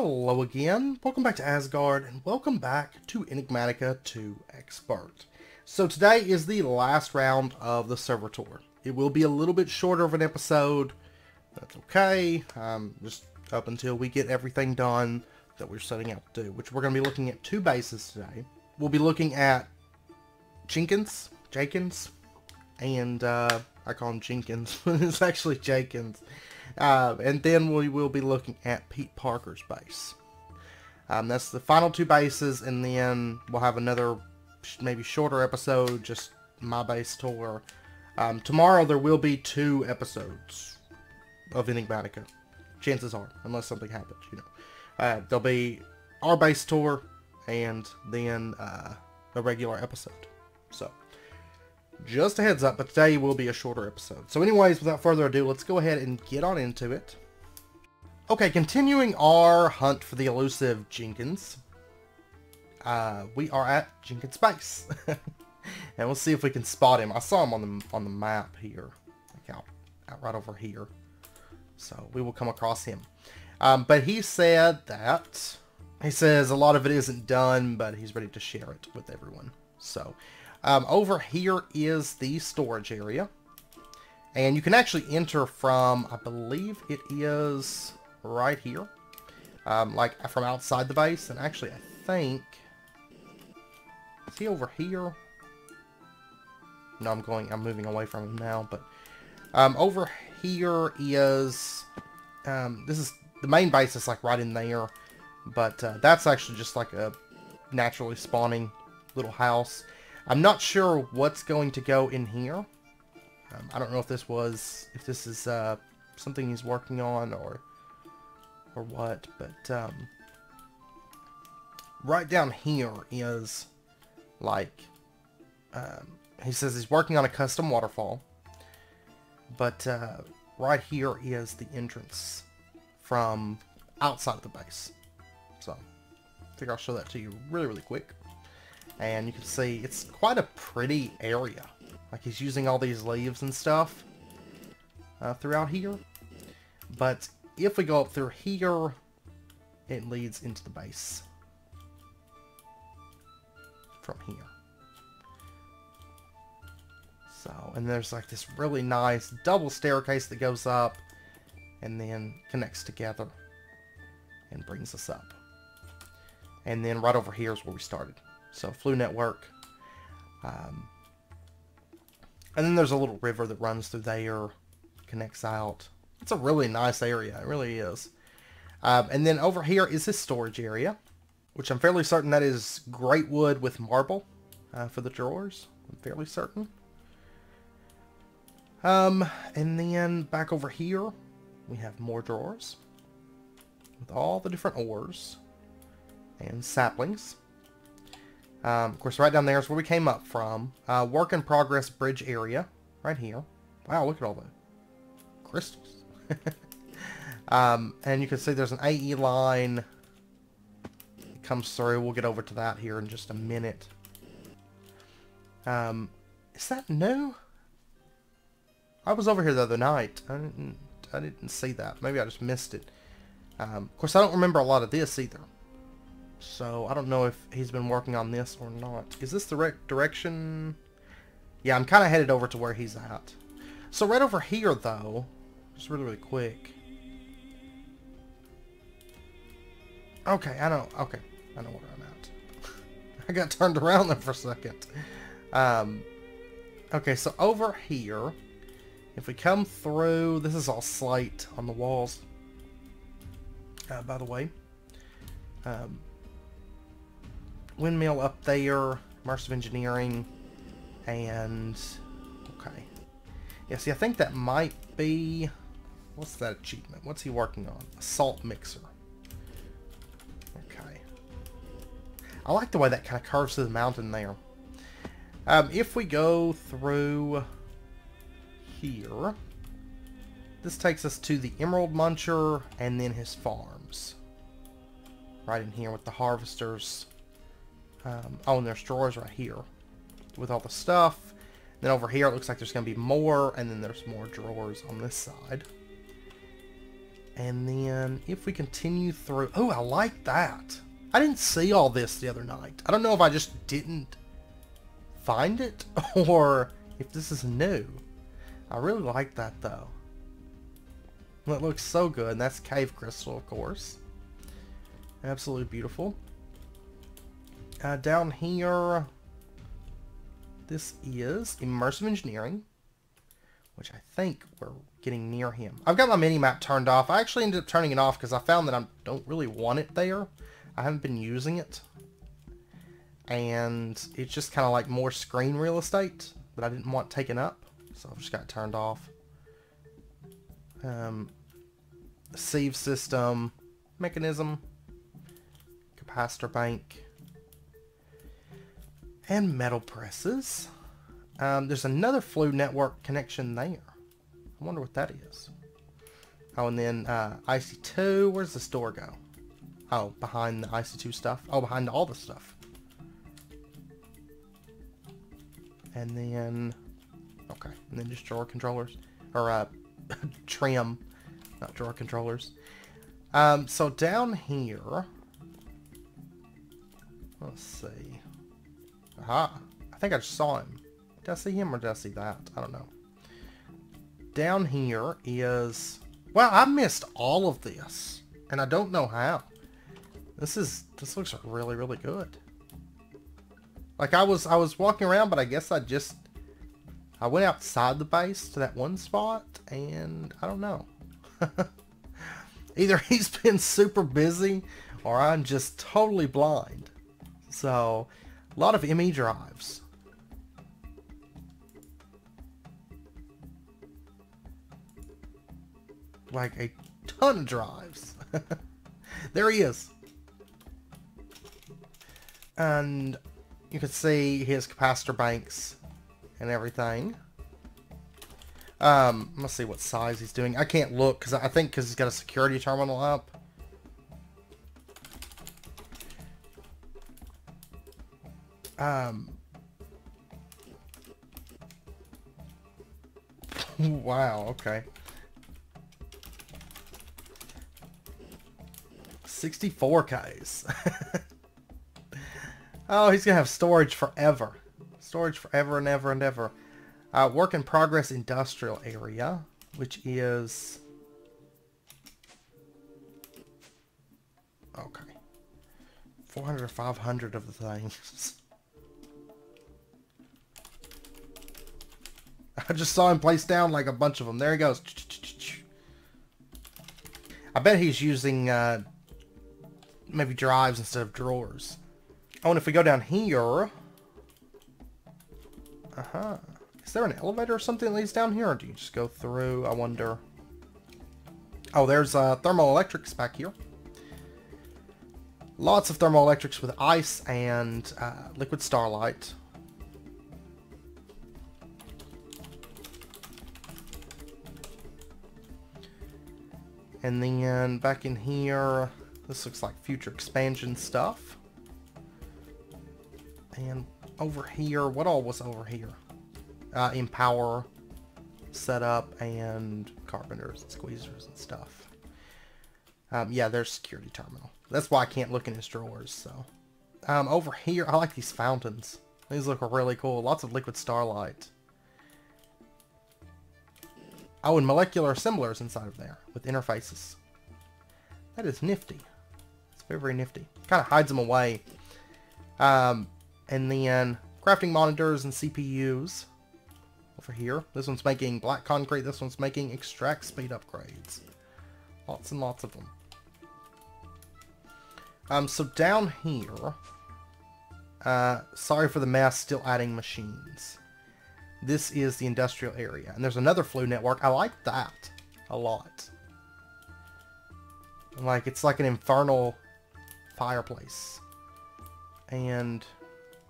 Hello again, welcome back to Asgard, and welcome back to Enigmatica 2 Expert. So today is the last round of the server tour. It will be a little bit shorter of an episode. That's okay, just up until we get everything done that we're setting out to do, which we're going to be looking at two bases today. We'll be looking at jkins, and I call him Jenkins, but it's actually jkins. And then we will be looking at Peteparker's base. That's the final two bases, and then we'll have another maybe shorter episode, just my base tour. Tomorrow there will be two episodes of Enigmatica. Chances are, unless something happens, you know. There'll be our base tour, and then a regular episode. So, just a heads up, but today will be a shorter episode. So anyways, without further ado, let's go ahead and get on into it. Okay, continuing our hunt for the elusive Jenkins. We are at Jenkins' base. And we'll see if we can spot him. I saw him on the map here. Like out right over here. So we will come across him. But he said that... He says a lot of it isn't done, but he's ready to share it with everyone. So... over here is the storage area, and you can actually enter from, I believe it is right here, like from outside the base. And actually I think, is he over here? No, I'm moving away from him now, but over here is, this is the main base is like right in there, but that's actually just like a naturally spawning little house. I'm not sure what's going to go in here. I don't know if this is something he's working on or what, but right down here is like he says he's working on a custom waterfall, but right here is the entrance from outside of the base. So I think I'll show that to you really quick. And you can see it's quite a pretty area. Like he's using all these leaves and stuff throughout here. But if we go up through here, it leads into the base from here. So, and there's like this really nice double staircase that goes up and then connects together and brings us up. And then right over here is where we started. So, Flu Network. And then there's a little river that runs through there, connects out. It's a really nice area. It really is. And then over here is his storage area, which I'm fairly certain that is great wood with marble for the drawers. I'm fairly certain. And then back over here, we have more drawers with all the different ores and saplings. Of course, right down there is where we came up from. Work in progress bridge area, right here. Wow, look at all the crystals. And you can see there's an AE line that comes through. We'll get over to that here in just a minute. Is that new? I was over here the other night. I didn't see that. Maybe I just missed it. Of course, I don't remember a lot of this either. So, I don't know if he's been working on this or not. Is this the right direction? Yeah, I'm kind of headed over to where he's at. So, right over here, though, just really quick. Okay, I know where I'm at. I got turned around there for a second. Okay, so over here, if we come through, this is all slate on the walls, by the way. Windmill up there, Immersive Engineering, and okay. Yeah, see, I think that might be, what's that achievement? What's he working on? A salt mixer. Okay. I like the way that kind of curves through the mountain there. If we go through here, this takes us to the Emerald Muncher and then his farms. Right in here with the harvesters. Oh, and there's drawers right here with all the stuff. Then over here it looks like there's going to be more, and then there's more drawers on this side. And then if we continue through... Oh, I like that. I didn't see all this the other night. I don't know if I just didn't find it or if this is new. I really like that though. Well, it looks so good. And that's cave crystal, of course. Absolutely beautiful. Down here, this is Immersive Engineering, which I think we're getting near him. I've got my mini-map turned off. I actually ended up turning it off because I found that I don't really want it there. I haven't been using it. And it's just kind of like more screen real estate that I didn't want taken up. So I've just got it turned off. Sieve system, mechanism, capacitor bank, and metal presses. There's another Flu network connection there. I wonder what that is. Oh, and then IC2. Where's this door go? Oh, behind the IC2 stuff. Oh, behind all the stuff. And then... Okay. And then just drawer controllers. Or, trim. Not drawer controllers. So down here... Let's see. Aha. I think I just saw him. Did I see him or did I see that? I don't know. Down here is... Well, I missed all of this. And I don't know how. This looks really, really good. Like I was walking around, but I guess I went outside the base to that one spot, and I don't know. Either he's been super busy, or I'm just totally blind. So, a lot of ME drives. Like a ton of drives. There he is. And you can see his capacitor banks and everything. Let's see what size he's doing. I can't look because I think because he's got a security terminal up. Wow, okay. 64Ks. Oh, he's gonna have storage forever. Storage forever and ever and ever. Work in progress industrial area, which is... Okay. 400 or 500 of the things. I just saw him place down like a bunch of them. There he goes. I bet he's using maybe drives instead of drawers. Oh, and if we go down here... Is there an elevator or something that leads down here? Or do you just go through? I wonder. Oh, there's thermoelectrics back here. Lots of thermoelectrics with ice and liquid starlight. And then back in here, this looks like future expansion stuff. And over here, what all was over here? Empower setup and carpenters and squeezers and stuff. Yeah, there's security terminal. That's why I can't look in his drawers. So over here, I like these fountains. These look really cool. Lots of liquid starlight. Oh, and molecular assemblers inside of there with interfaces. That is nifty. It's very, very nifty. Kind of hides them away. And then crafting monitors and CPUs over here. This one's making black concrete. This one's making extract speed upgrades. Lots and lots of them. So down here, sorry for the mess, still adding machines. This is the industrial area. And there's another Flu network. I like that a lot. Like, it's like an infernal fireplace. And,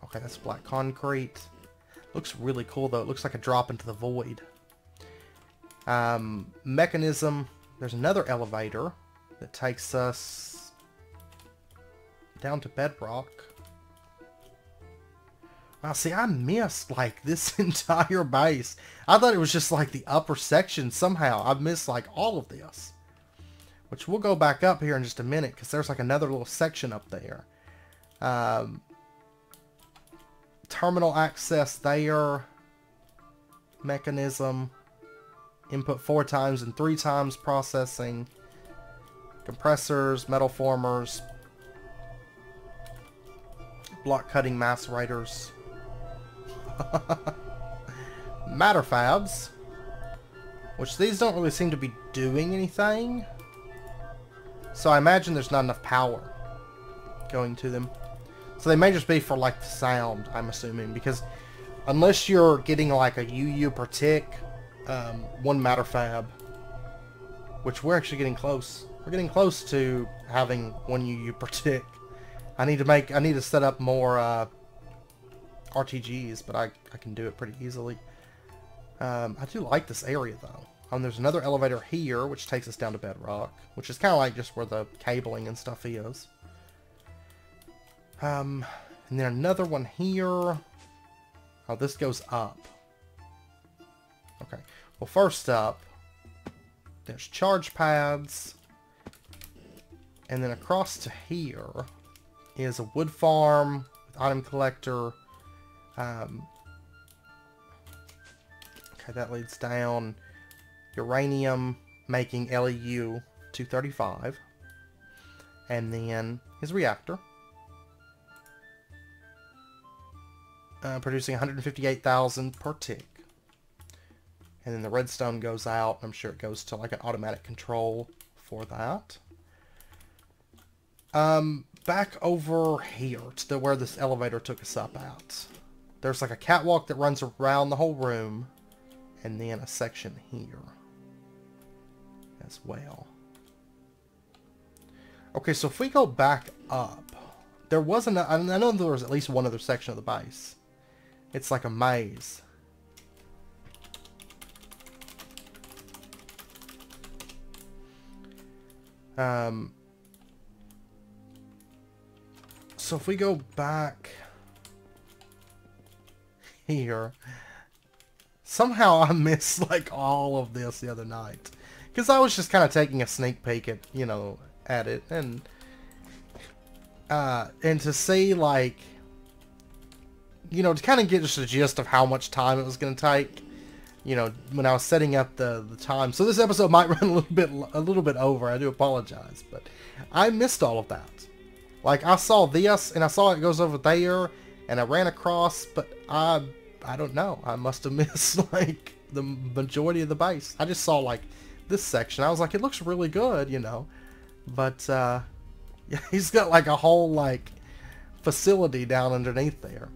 okay, that's black concrete. Looks really cool, though. It looks like a drop into the void. Mechanism. There's another elevator that takes us down to bedrock. Wow, see, I missed, like, this entire base. I thought it was just, like, the upper section somehow. I missed, like, all of this. which we'll go back up here in just a minute because there's like another little section up there. Terminal access there. Mechanism. Input 4 times and 3 times processing. Compressors, metal formers. Block cutting macerators. Matter fabs. Which these don't really seem to be doing anything. So I imagine there's not enough power going to them. So they may just be for like the sound, I'm assuming. Because unless you're getting like a UU per tick, one matter fab. Which we're actually getting close. We're getting close to having one UU per tick. I need to set up more RTGs, but I can do it pretty easily. I do like this area though. There's another elevator here, which takes us down to bedrock, which is kind of like just where the cabling and stuff is. And then another one here. Oh, this goes up. Okay. Well, first up, there's charge pads. And then across to here is a wood farm with item collector. Okay, that leads down. Uranium making LEU 235. And then his reactor. Producing 158,000 per tick. And then the redstone goes out. I'm sure it goes to like an automatic control for that. Back over here to where this elevator took us up at. There's like a catwalk that runs around the whole room. And then a section here as well. Okay, so if we go back up, there wasn't, I know there was at least one other section of the base. It's like a maze. So if we go back here, somehow I missed like all of this the other night. Because I was just kind of taking a sneak peek at, you know, at it. And to see like, you know, to kind of get just a gist of how much time it was going to take, you know, when I was setting up the time. So this episode might run a little bit over. I do apologize, but I missed all of that. Like I saw this and I saw it goes over there and I ran across, but I don't know. I must have missed like the majority of the base. I just saw like this section. I was like, it looks really good, you know, but yeah, he's got like a whole like facility down underneath there.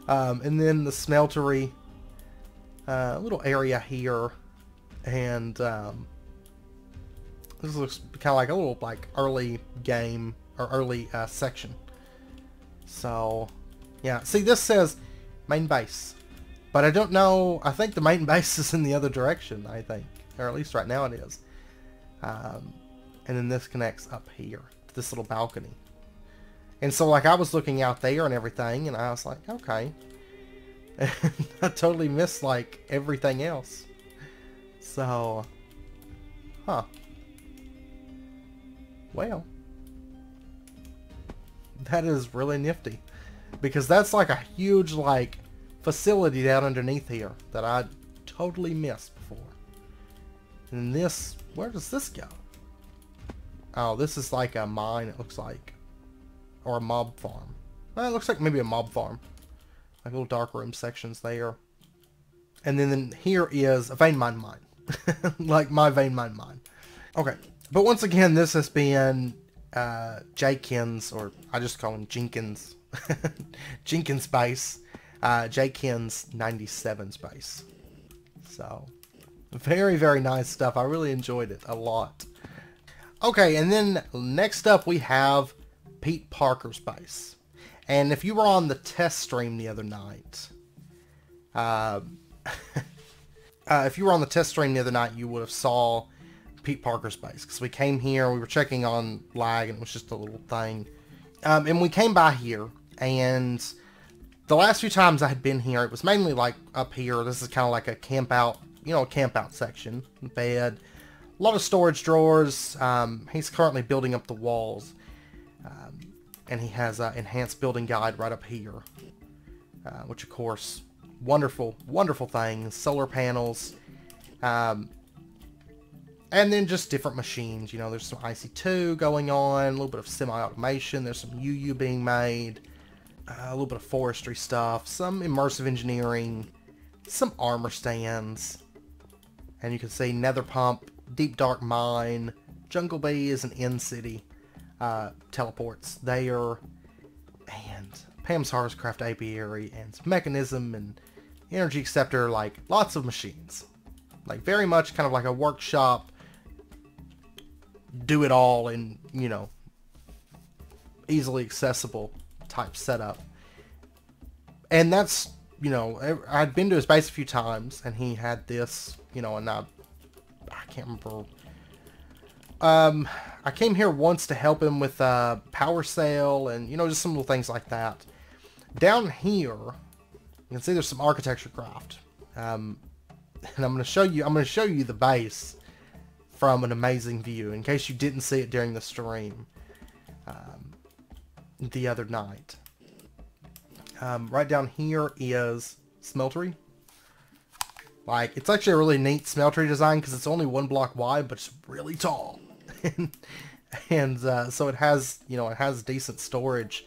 And then the smeltery, little area here, and this looks kind of like a little like early game or early section. So yeah, see this says main base, but I don't know. I think the main base is in the other direction. I think, or at least right now it is. And then this connects up here to this little balcony. And so like I was looking out there and everything, and I was like, okay. And I totally missed like everything else. So, huh. Well, that is really nifty. Because that's like a huge like facility down underneath here that I totally missed before. And this, where does this go? Oh, this is like a mine, it looks like. Or a mob farm. Well, it looks like maybe a mob farm. Like little dark room sections there. And then here is a vein mine. Like my vein mine. Okay. But once again, this has been jkins, or I just call him Jenkins. Jenkins base. jkins 97 base. So, very, very nice stuff. I really enjoyed it a lot. Okay, and then next up we have peteparker's base. And if you were on the test stream the other night, you would have saw peteparker's base. Because we came here, we were checking on lag, and it was just a little thing. And we came by here, and the last few times I had been here, it was mainly like up here. This is kind of like a camp out, you know, a camp out section. Bed, lot of storage drawers. He's currently building up the walls. And he has an enhanced building guide right up here. Which, of course, wonderful, wonderful things. Solar panels. And then just different machines. You know, there's some IC2 going on. A little bit of semi-automation. There's some UU being made. A little bit of forestry stuff. Some immersive engineering. Some armor stands. And you can see Nether Pump, Deep Dark Mine, Jungle Bee is an End City. Teleports there. And Pam's Harvestcraft Apiary. And Mechanism and Energy Acceptor. Like, lots of machines. Like, very much kind of like a workshop. Do it all in, you know, easily accessible type setup. And that's, you know, I'd been to his base a few times, and he had this, you know, and I can't remember. I came here once to help him with power sale and, you know, just some little things like that. Down here, you can see there's some architecture craft. And I'm going to show you the base from an amazing view, in case you didn't see it during the stream the other night. Right down here is Smeltery. Like, it's actually a really neat Smeltery design because it's only 1 block wide, but it's really tall. and so it has, you know, it has decent storage.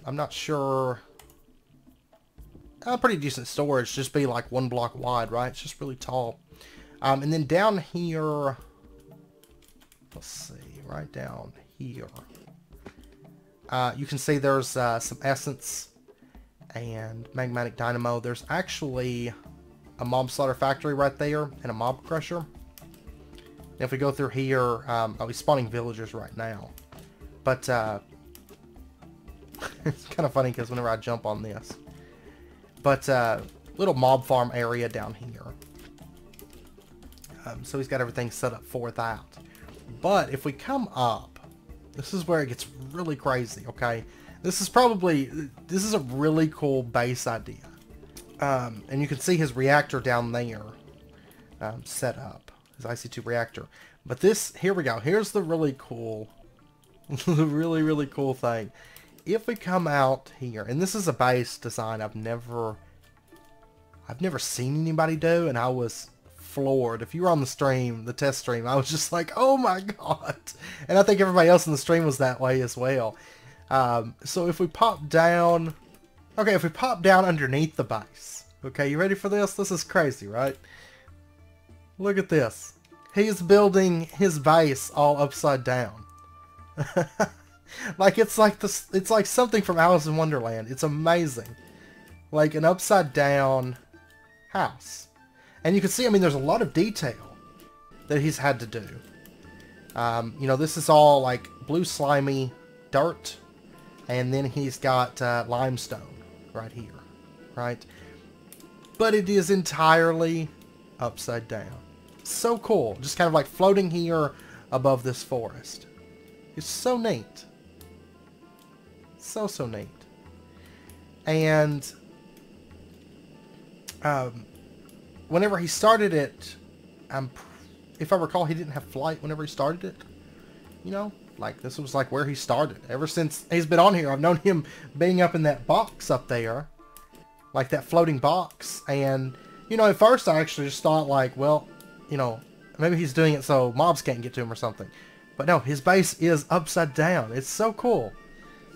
I'm not sure. Pretty decent storage, just be like 1 block wide, right? It's just really tall. And then down here, let's see, right down here, you can see there's some essence and magmatic dynamo. There's actually a mob slaughter factory right there and a mob crusher. And if we go through here, I'll be spawning villagers right now. But it's kind of funny because whenever I jump on this. But little mob farm area down here. So he's got everything set up for that. But if we come up, this is where it gets really crazy, okay? This is a really cool base idea. And you can see his reactor down there set up. His IC2 reactor. But this, here we go. Here's the really cool, the really, really cool thing. If we come out here, and this is a base design I've never seen anybody do, and I was floored. If you were on the stream, the test stream, I was just like, oh my god. And I think everybody else in the stream was that way as well. So if we pop down, okay, if we pop down underneath the base, okay, you ready for this? This is crazy, right? Look at this. He's building his base all upside down. Like it's like something from Alice in Wonderland. It's amazing. Like an upside down house. And you can see, I mean, there's a lot of detail that he's had to do. You know, this is all like blue slimy dirt. And then he's got limestone right here, right? But it is entirely upside down. So cool. Just kind of like floating here above this forest. It's so neat. So, so neat. And whenever he started it, if I recall, he didn't have flight whenever he started it. You know? Like, this was like where he started. Ever since he's been on here, I've known him being up in that box up there. Like that floating box. And, you know, at first I actually just thought like, well, you know, maybe he's doing it so mobs can't get to him or something. But no, his base is upside down. It's so cool.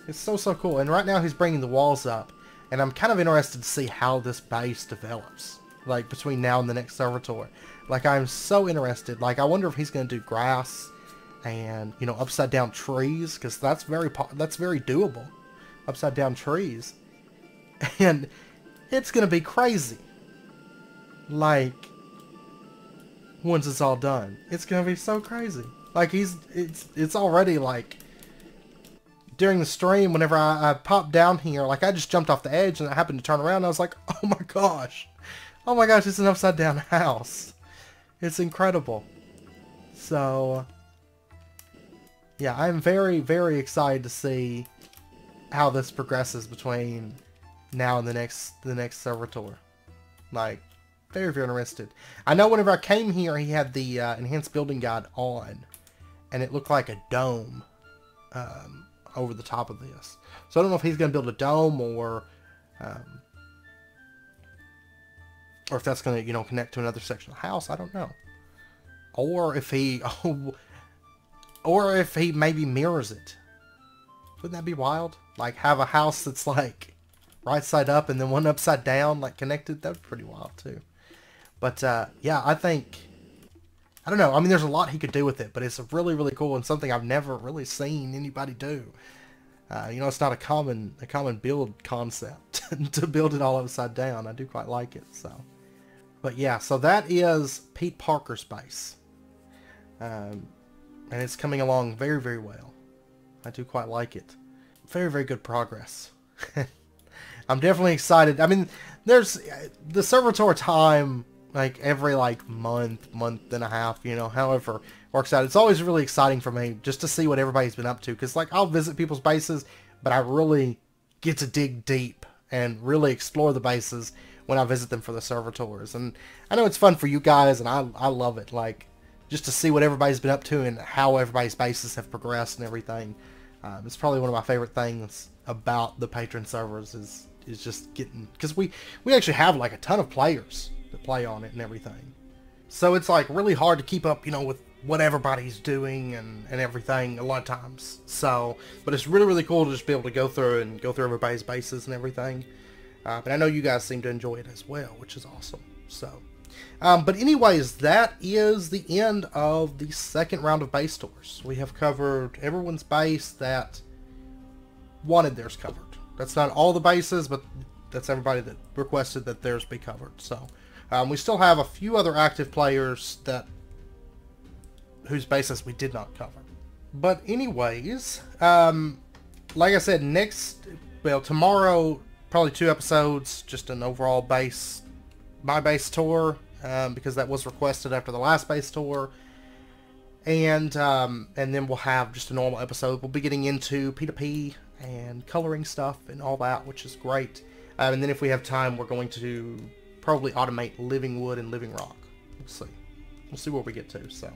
It's so, so cool. And right now he's bringing the walls up. And I'm kind of interested to see how this base develops. Like, between now and the next server tour. Like, I'm so interested. Like, I wonder if he's going to do grass and, you know, upside down trees. Because that's very doable. Upside down trees. And it's going to be crazy. Like, once it's all done. It's going to be so crazy. Like, it's already, like, during the stream, whenever I popped down here, like, I just jumped off the edge, and I happened to turn around, and I was like, oh my gosh. Oh my gosh, it's an upside down house. It's incredible. So, yeah, I'm very, very excited to see how this progresses between now and the next server tour. Like, Very, very interested. I know whenever I came here, he had the enhanced building guide on, and it looked like a dome over the top of this. So I don't know if he's going to build a dome or if that's going to, you know, connect to another section of the house. I don't know. Or if he, or if he maybe mirrors it. Wouldn't that be wild? Like have a house that's like right side up and then one upside down, like connected. That would be pretty wild too. But yeah, I think, I don't know. I mean, there's a lot he could do with it, but it's really, really cool and something I've never really seen anybody do. You know, it's not a common build concept to build it all upside down. I do quite like it. So, but yeah, so that is Peteparker's base, and it's coming along very, very well. I do quite like it. Very, very good progress. I'm definitely excited. I mean, there's the server tour time. Like every like month and a half, you know, however works out. It's always really exciting for me just to see what everybody's been up to. Because like I'll visit people's bases, but I really get to dig deep and really explore the bases when I visit them for the server tours. And I know it's fun for you guys, and I love it. Like just to see what everybody's been up to and how everybody's bases have progressed and everything. It's probably one of my favorite things about the patron servers is just getting, because we actually have like a ton of players to play on it and everything. So it's like really hard to keep up, you know, with what everybody's doing and everything a lot of times. So, but it's really, really cool to just be able to go through everybody's bases and everything. But I know you guys seem to enjoy it as well, which is awesome. So, but anyways, that is the end of the second round of base tours. We have covered everyone's base that wanted theirs covered. That's not all the bases, but that's everybody that requested that theirs be covered. So, we still have a few other active players whose bases we did not cover. But anyways, like I said, tomorrow, probably 2 episodes, just an overall my base tour, because that was requested after the last base tour. And then we'll have just a normal episode. We'll be getting into P2P and coloring stuff and all that, which is great. And then if we have time, we're going to probably automate living wood and living rock. We'll see where we get to. So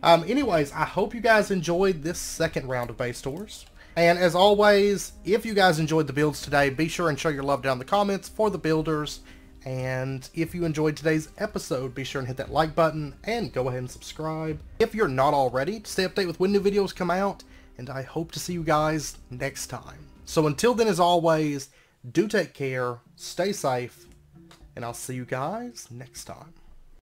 anyways, I hope you guys enjoyed this second round of base tours, and as always, if you guys enjoyed the builds today, be sure and show your love down in the comments for the builders. And if you enjoyed today's episode, be sure and hit that like button and go ahead and subscribe if you're not already, to stay updated with when new videos come out. And I hope to see you guys next time. So until then, as always, do take care, stay safe, and I'll see you guys next time.